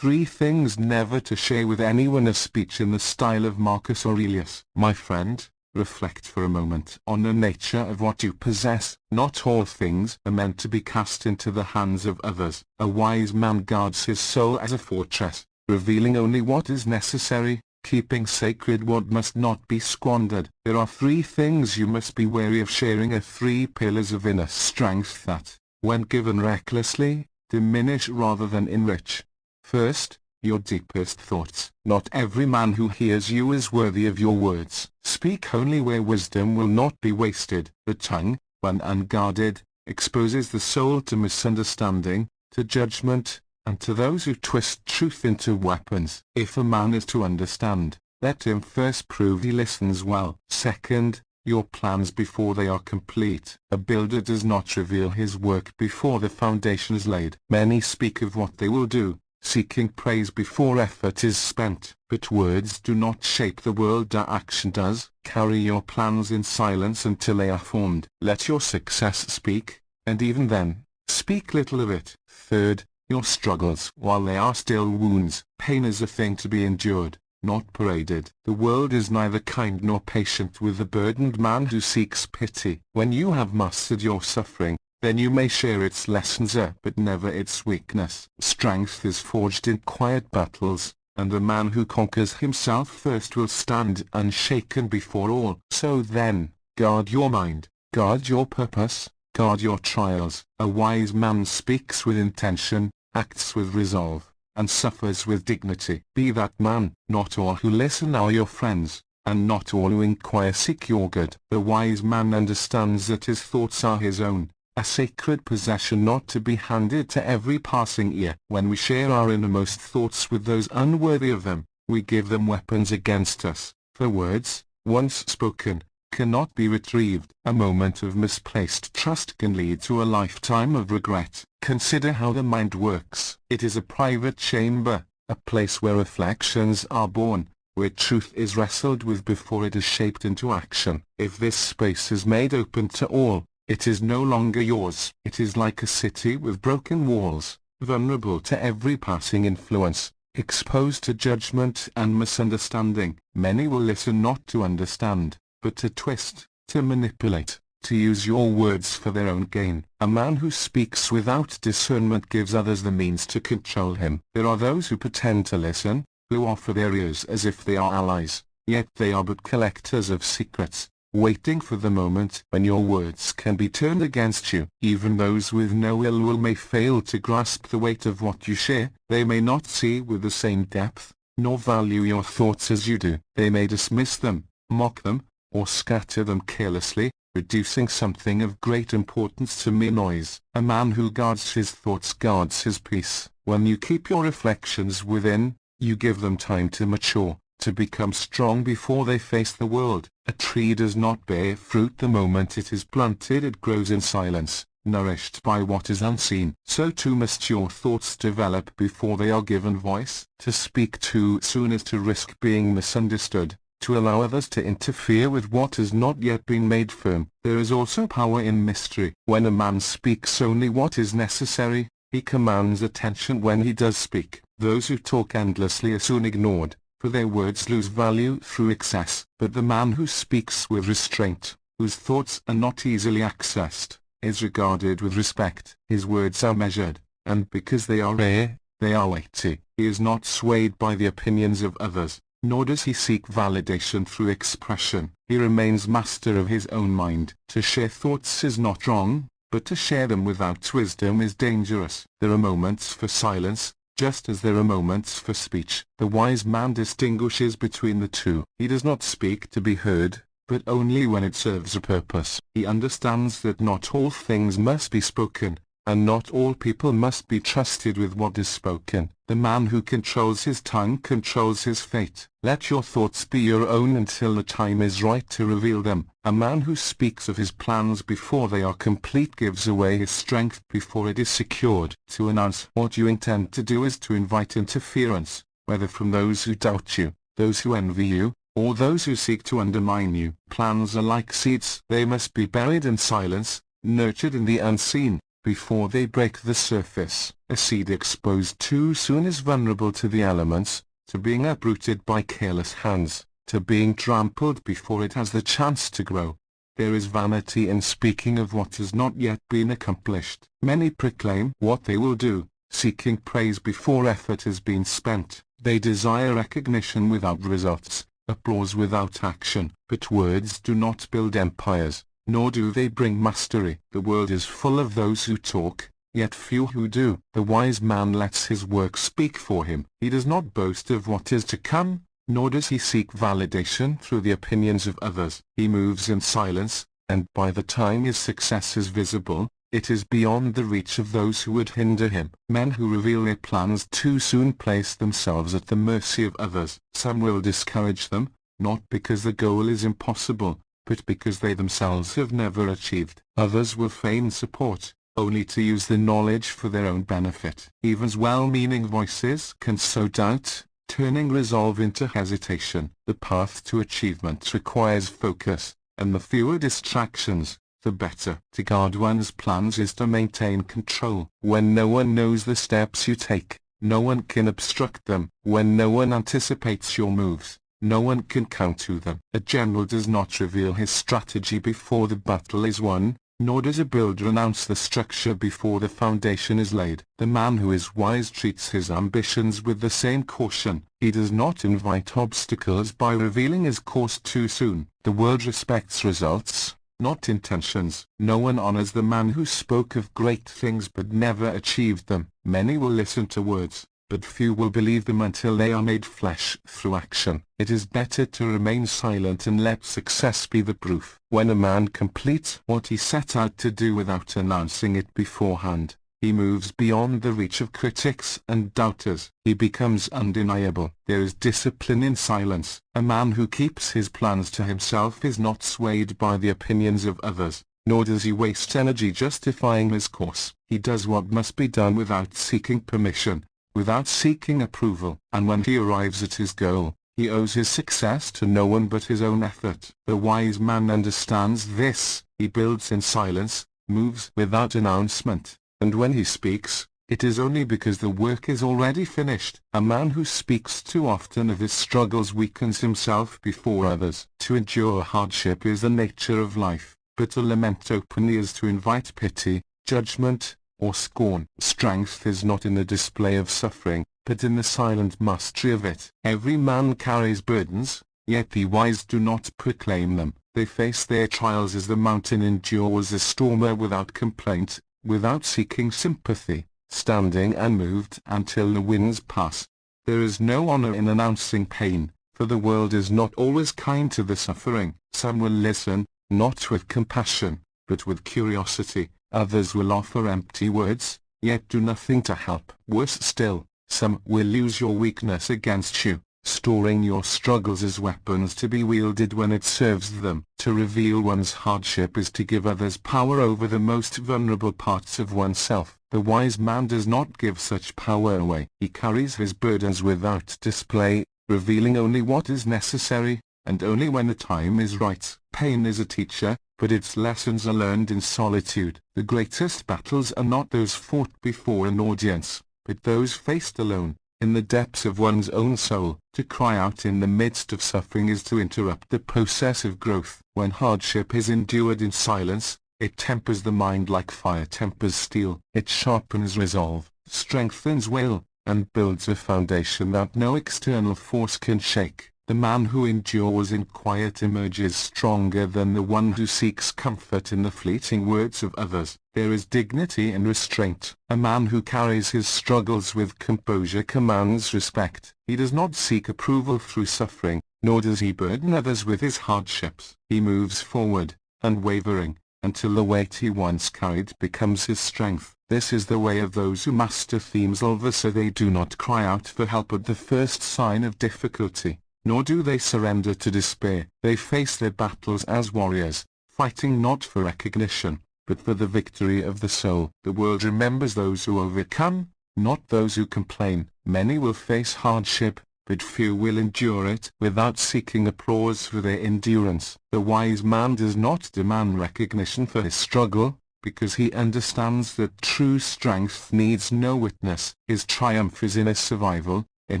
3 things never to share with anyone. A speech in the style of Marcus Aurelius. My friend, reflect for a moment on the nature of what you possess. Not all things are meant to be cast into the hands of others. A wise man guards his soul as a fortress, revealing only what is necessary, keeping sacred what must not be squandered. There are 3 things you must be wary of sharing. 3 pillars of inner strength that, when given recklessly, diminish rather than enrich. First, your deepest thoughts. Not every man who hears you is worthy of your words. Speak only where wisdom will not be wasted. The tongue, when unguarded, exposes the soul to misunderstanding, to judgment, and to those who twist truth into weapons. If a man is to understand, let him first prove he listens well. Second, your plans before they are complete. A builder does not reveal his work before the foundation is laid. Many speak of what they will do, seeking praise before effort is spent. But words do not shape the world, action does. Carry your plans in silence until they are formed. Let your success speak, and even then, speak little of it. Third, your struggles, while they are still wounds. Pain is a thing to be endured, not paraded. The world is neither kind nor patient with the burdened man who seeks pity. When you have mastered your suffering, then you may share its lessons, but never its weakness. Strength is forged in quiet battles, and the man who conquers himself first will stand unshaken before all. So then, guard your mind, guard your purpose, guard your trials. A wise man speaks with intention, acts with resolve, and suffers with dignity. Be that man. Not all who listen are your friends, and not all who inquire seek your good. The wise man understands that his thoughts are his own, a sacred possession not to be handed to every passing ear. When we share our innermost thoughts with those unworthy of them, we give them weapons against us, for words, once spoken, cannot be retrieved. A moment of misplaced trust can lead to a lifetime of regret. Consider how the mind works. It is a private chamber, a place where reflections are born, where truth is wrestled with before it is shaped into action. If this space is made open to all, it is no longer yours. It is like a city with broken walls, vulnerable to every passing influence, exposed to judgment and misunderstanding. Many will listen not to understand, but to twist, to manipulate, to use your words for their own gain. A man who speaks without discernment gives others the means to control him. There are those who pretend to listen, who offer their ears as if they are allies, yet they are but collectors of secrets, waiting for the moment when your words can be turned against you. Even those with no ill will may fail to grasp the weight of what you share. They may not see with the same depth, nor value your thoughts as you do. They may dismiss them, mock them, or scatter them carelessly, reducing something of great importance to mere noise. A man who guards his thoughts guards his peace. When you keep your reflections within, you give them time to mature, to become strong before they face the world. A tree does not bear fruit the moment it is planted. It grows in silence, nourished by what is unseen. So too must your thoughts develop before they are given voice. To speak too soon is to risk being misunderstood, to allow others to interfere with what has not yet been made firm. There is also power in mystery. When a man speaks only what is necessary, he commands attention when he does speak. Those who talk endlessly are soon ignored, for their words lose value through excess. But the man who speaks with restraint, whose thoughts are not easily accessed, is regarded with respect. His words are measured, and because they are rare, they are weighty. He is not swayed by the opinions of others, nor does he seek validation through expression. He remains master of his own mind. To share thoughts is not wrong, but to share them without wisdom is dangerous. There are moments for silence, just as there are moments for speech. The wise man distinguishes between the two. He does not speak to be heard, but only when it serves a purpose. He understands that not all things must be spoken, and not all people must be trusted with what is spoken. The man who controls his tongue controls his fate. Let your thoughts be your own until the time is right to reveal them. A man who speaks of his plans before they are complete gives away his strength before it is secured. To announce what you intend to do is to invite interference, whether from those who doubt you, those who envy you, or those who seek to undermine you. Plans are like seeds. They must be buried in silence, nurtured in the unseen, before they break the surface. A seed exposed too soon is vulnerable to the elements, to being uprooted by careless hands, to being trampled before it has the chance to grow. There is vanity in speaking of what has not yet been accomplished. Many proclaim what they will do, seeking praise before effort has been spent. They desire recognition without results, applause without action. But words do not build empires, nor do they bring mastery. The world is full of those who talk, yet few who do. The wise man lets his work speak for him. He does not boast of what is to come, nor does he seek validation through the opinions of others. He moves in silence, and by the time his success is visible, it is beyond the reach of those who would hinder him. Men who reveal their plans too soon place themselves at the mercy of others. Some will discourage them, not because the goal is impossible, but because they themselves have never achieved. Others will feign support, only to use the knowledge for their own benefit. Even well-meaning voices can sow doubt, turning resolve into hesitation. The path to achievement requires focus, and the fewer distractions, the better. To guard one's plans is to maintain control. When no one knows the steps you take, no one can obstruct them. When no one anticipates your moves, no one can counter them. A general does not reveal his strategy before the battle is won, nor does a builder announce the structure before the foundation is laid. The man who is wise treats his ambitions with the same caution. He does not invite obstacles by revealing his course too soon. The world respects results, not intentions. No one honors the man who spoke of great things but never achieved them. Many will listen to words, but few will believe them until they are made flesh through action. It is better to remain silent and let success be the proof. When a man completes what he set out to do without announcing it beforehand, he moves beyond the reach of critics and doubters. He becomes undeniable. There is discipline in silence. A man who keeps his plans to himself is not swayed by the opinions of others, nor does he waste energy justifying his course. He does what must be done without seeking permission, without seeking approval. And when he arrives at his goal, he owes his success to no one but his own effort. The wise man understands this. He builds in silence, moves without announcement, and when he speaks, it is only because the work is already finished. A man who speaks too often of his struggles weakens himself before others. To endure hardship is the nature of life, but to lament openly is to invite pity, judgment, or scorn. Strength is not in the display of suffering, but in the silent mastery of it. Every man carries burdens, yet the wise do not proclaim them. They face their trials as the mountain endures a storm without complaint, without seeking sympathy, standing unmoved until the winds pass. There is no honor in announcing pain, for the world is not always kind to the suffering. Some will listen, not with compassion, but with curiosity. Others will offer empty words, yet do nothing to help. Worse still, some will use your weakness against you, storing your struggles as weapons to be wielded when it serves them. To reveal one's hardship is to give others power over the most vulnerable parts of oneself. The wise man does not give such power away. He carries his burdens without display, revealing only what is necessary, and only when the time is right. Pain is a teacher, but its lessons are learned in solitude. The greatest battles are not those fought before an audience, but those faced alone, in the depths of one's own soul. To cry out in the midst of suffering is to interrupt the process of growth. When hardship is endured in silence, it tempers the mind like fire tempers steel. It sharpens resolve, strengthens will, and builds a foundation that no external force can shake. The man who endures in quiet emerges stronger than the one who seeks comfort in the fleeting words of others. There is dignity in restraint. A man who carries his struggles with composure commands respect. He does not seek approval through suffering, nor does he burden others with his hardships. He moves forward, unwavering, until the weight he once carried becomes his strength. This is the way of those who master themes so they do not cry out for help at the first sign of difficulty, nor do they surrender to despair. They face their battles as warriors, fighting not for recognition, but for the victory of the soul. The world remembers those who overcome, not those who complain. Many will face hardship, but few will endure it without seeking applause for their endurance. The wise man does not demand recognition for his struggle, because he understands that true strength needs no witness. His triumph is in his survival, in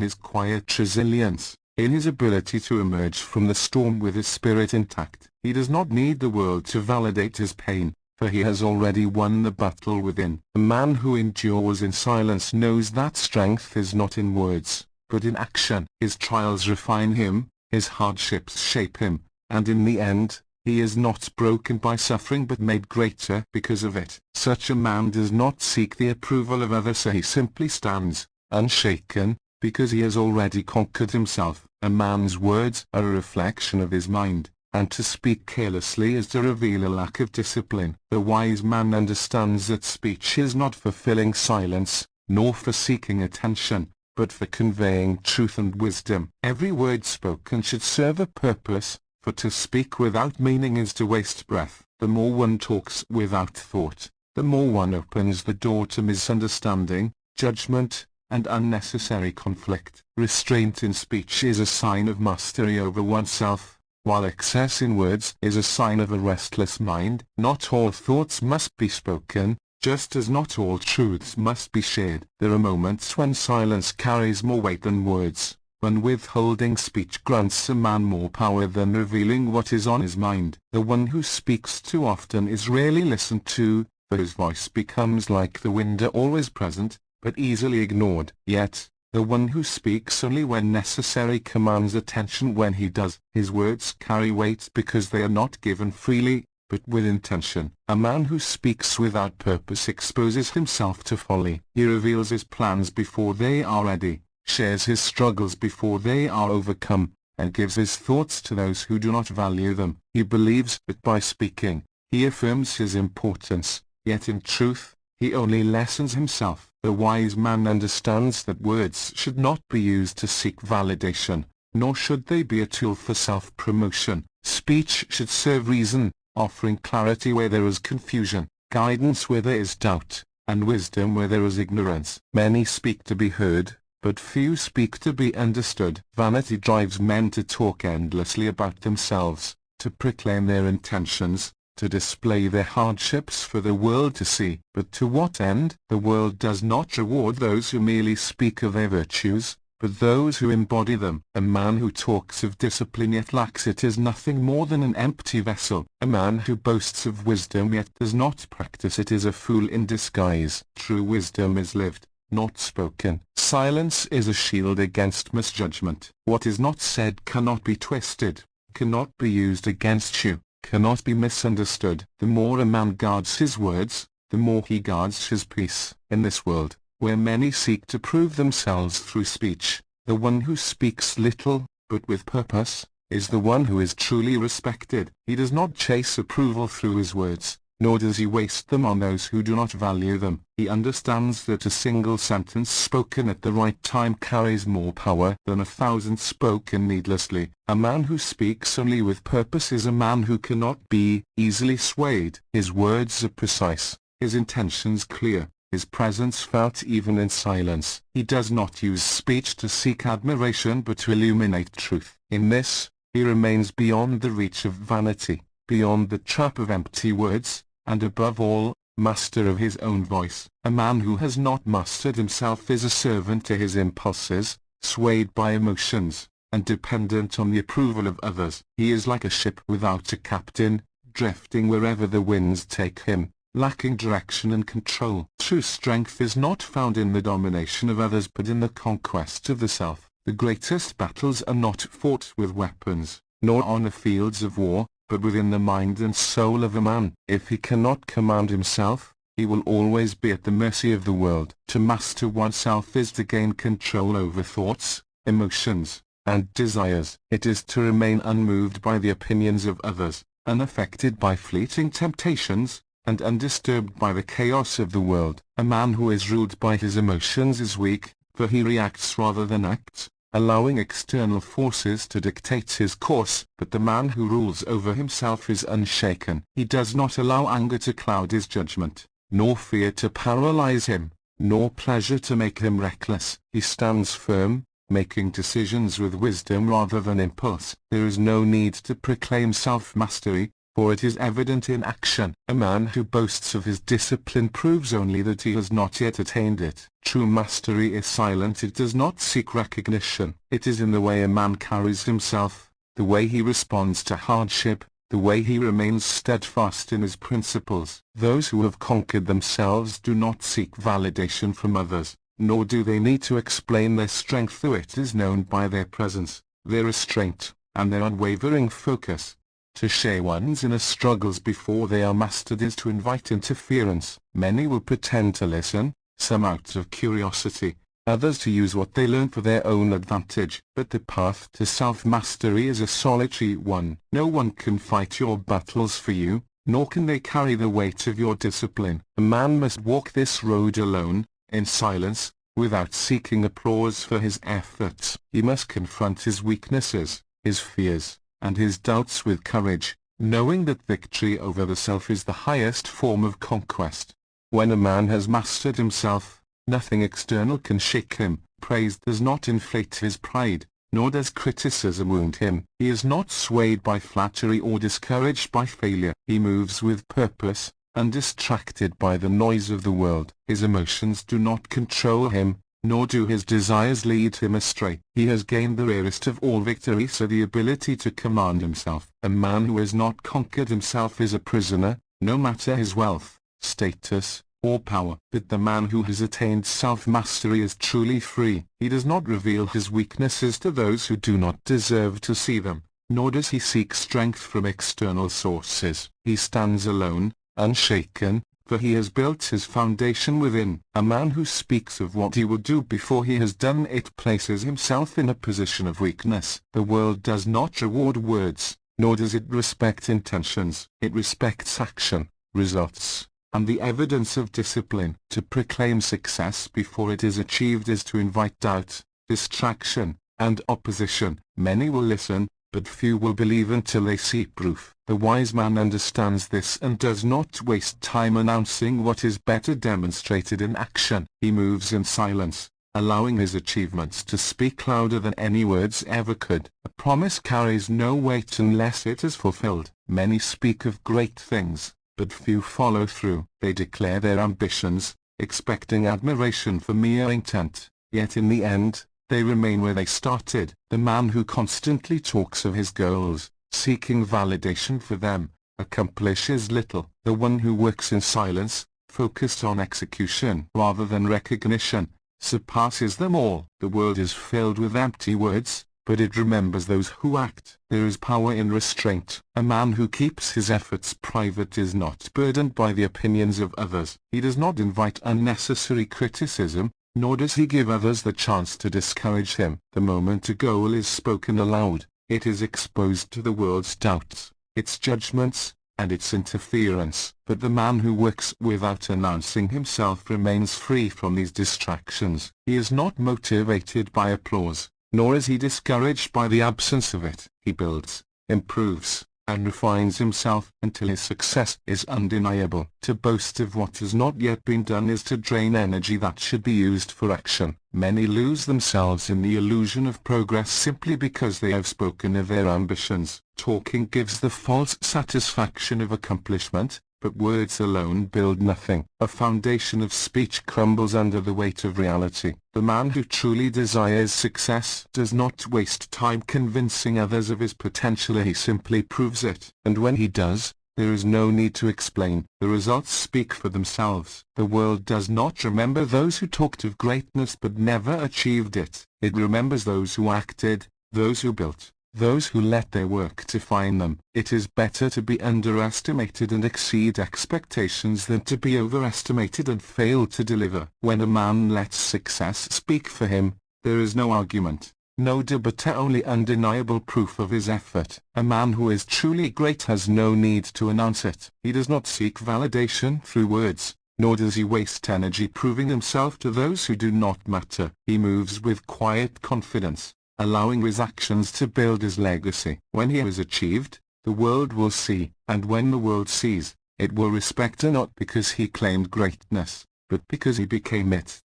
his quiet resilience, in his ability to emerge from the storm with his spirit intact. He does not need the world to validate his pain, for he has already won the battle within. The man who endures in silence knows that strength is not in words, but in action. His trials refine him, his hardships shape him, and in the end, he is not broken by suffering but made greater because of it. Such a man does not seek the approval of others, so he simply stands, unshaken, because he has already conquered himself. A man's words are a reflection of his mind, and to speak carelessly is to reveal a lack of discipline. The wise man understands that speech is not for filling silence, nor for seeking attention, but for conveying truth and wisdom. Every word spoken should serve a purpose, for to speak without meaning is to waste breath. The more one talks without thought, the more one opens the door to misunderstanding, judgment, and unnecessary conflict. Restraint in speech is a sign of mastery over oneself, while excess in words is a sign of a restless mind. Not all thoughts must be spoken, just as not all truths must be shared. There are moments when silence carries more weight than words, when withholding speech grants a man more power than revealing what is on his mind. The one who speaks too often is rarely listened to, for his voice becomes like the wind, always present, but easily ignored. Yet, the one who speaks only when necessary commands attention when he does. His words carry weight because they are not given freely, but with intention. A man who speaks without purpose exposes himself to folly. He reveals his plans before they are ready, shares his struggles before they are overcome, and gives his thoughts to those who do not value them. He believes that by speaking, he affirms his importance, yet in truth, he only lessens himself. The wise man understands that words should not be used to seek validation, nor should they be a tool for self-promotion. Speech should serve reason, offering clarity where there is confusion, guidance where there is doubt, and wisdom where there is ignorance. Many speak to be heard, but few speak to be understood. Vanity drives men to talk endlessly about themselves, to proclaim their intentions, to display their hardships for the world to see. But to what end? The world does not reward those who merely speak of their virtues, but those who embody them. A man who talks of discipline yet lacks it is nothing more than an empty vessel. A man who boasts of wisdom yet does not practice it is a fool in disguise. True wisdom is lived, not spoken. Silence is a shield against misjudgment. What is not said cannot be twisted, cannot be used against you, cannot be misunderstood. The more a man guards his words, the more he guards his peace. In this world, where many seek to prove themselves through speech, the one who speaks little, but with purpose, is the one who is truly respected. He does not chase approval through his words, nor does he waste them on those who do not value them. He understands that a single sentence spoken at the right time carries more power than 1,000 spoken needlessly. A man who speaks only with purpose is a man who cannot be easily swayed. His words are precise, his intentions clear, his presence felt even in silence. He does not use speech to seek admiration but to illuminate truth. In this, he remains beyond the reach of vanity, beyond the trap of empty words, and above all, master of his own voice. A man who has not mastered himself is a servant to his impulses, swayed by emotions, and dependent on the approval of others. He is like a ship without a captain, drifting wherever the winds take him, lacking direction and control. True strength is not found in the domination of others but in the conquest of the self. The greatest battles are not fought with weapons, nor on the fields of war, but within the mind and soul of a man. If he cannot command himself, he will always be at the mercy of the world. To master oneself is to gain control over thoughts, emotions, and desires. It is to remain unmoved by the opinions of others, unaffected by fleeting temptations, and undisturbed by the chaos of the world. A man who is ruled by his emotions is weak, for he reacts rather than acts, allowing external forces to dictate his course. But the man who rules over himself is unshaken. He does not allow anger to cloud his judgment, nor fear to paralyze him, nor pleasure to make him reckless. He stands firm, making decisions with wisdom rather than impulse. There is no need to proclaim self-mastery, for it is evident in action. A man who boasts of his discipline proves only that he has not yet attained it. True mastery is silent. It does not seek recognition. It is in the way a man carries himself, the way he responds to hardship, the way he remains steadfast in his principles. Those who have conquered themselves do not seek validation from others, nor do they need to explain their strength, though it is known by their presence, their restraint, and their unwavering focus. To share one's inner struggles before they are mastered is to invite interference. Many will pretend to listen, some out of curiosity, others to use what they learn for their own advantage. But the path to self-mastery is a solitary one. No one can fight your battles for you, nor can they carry the weight of your discipline. A man must walk this road alone, in silence, without seeking applause for his efforts. He must confront his weaknesses, his fears, and his doubts with courage, knowing that victory over the self is the highest form of conquest. When a man has mastered himself, nothing external can shake him. Praise does not inflate his pride, nor does criticism wound him. He is not swayed by flattery or discouraged by failure. He moves with purpose, undistracted by the noise of the world. His emotions do not control him, nor do his desires lead him astray. He has gained the rarest of all victories, so the ability to command himself. A man who has not conquered himself is a prisoner, no matter his wealth, status, or power. But the man who has attained self-mastery is truly free. He does not reveal his weaknesses to those who do not deserve to see them, nor does he seek strength from external sources. He stands alone, unshaken, for he has built his foundation within. A man who speaks of what he will do before he has done it places himself in a position of weakness. The world does not reward words, nor does it respect intentions. It respects action, results, and the evidence of discipline. To proclaim success before it is achieved is to invite doubt, distraction, and opposition. Many will listen, but few will believe until they see proof. The wise man understands this and does not waste time announcing what is better demonstrated in action. He moves in silence, allowing his achievements to speak louder than any words ever could. A promise carries no weight unless it is fulfilled. Many speak of great things, but few follow through. They declare their ambitions, expecting admiration for mere intent, yet in the end, they remain where they started. The man who constantly talks of his goals, seeking validation for them, accomplishes little. The one who works in silence, focused on execution rather than recognition, surpasses them all. The world is filled with empty words, but it remembers those who act. There is power in restraint. A man who keeps his efforts private is not burdened by the opinions of others. He does not invite unnecessary criticism, nor does he give others the chance to discourage him. The moment a goal is spoken aloud, it is exposed to the world's doubts, its judgments, and its interference. But the man who works without announcing himself remains free from these distractions. He is not motivated by applause, nor is he discouraged by the absence of it. He builds, improves, and refines himself until his success is undeniable. To boast of what has not yet been done is to drain energy that should be used for action. Many lose themselves in the illusion of progress simply because they have spoken of their ambitions. Talking gives the false satisfaction of accomplishment, but words alone build nothing. A foundation of speech crumbles under the weight of reality. The man who truly desires success does not waste time convincing others of his potential. He simply proves it. And when he does, there is no need to explain. The results speak for themselves. The world does not remember those who talked of greatness but never achieved it. It remembers those who acted, those who built, those who let their work define them. It is better to be underestimated and exceed expectations than to be overestimated and fail to deliver. When a man lets success speak for him, there is no argument, no debate, only undeniable proof of his effort. A man who is truly great has no need to announce it. He does not seek validation through words, nor does he waste energy proving himself to those who do not matter. He moves with quiet confidence, allowing his actions to build his legacy. When he has achieved, the world will see, and when the world sees, it will respect him not because he claimed greatness, but because he became it.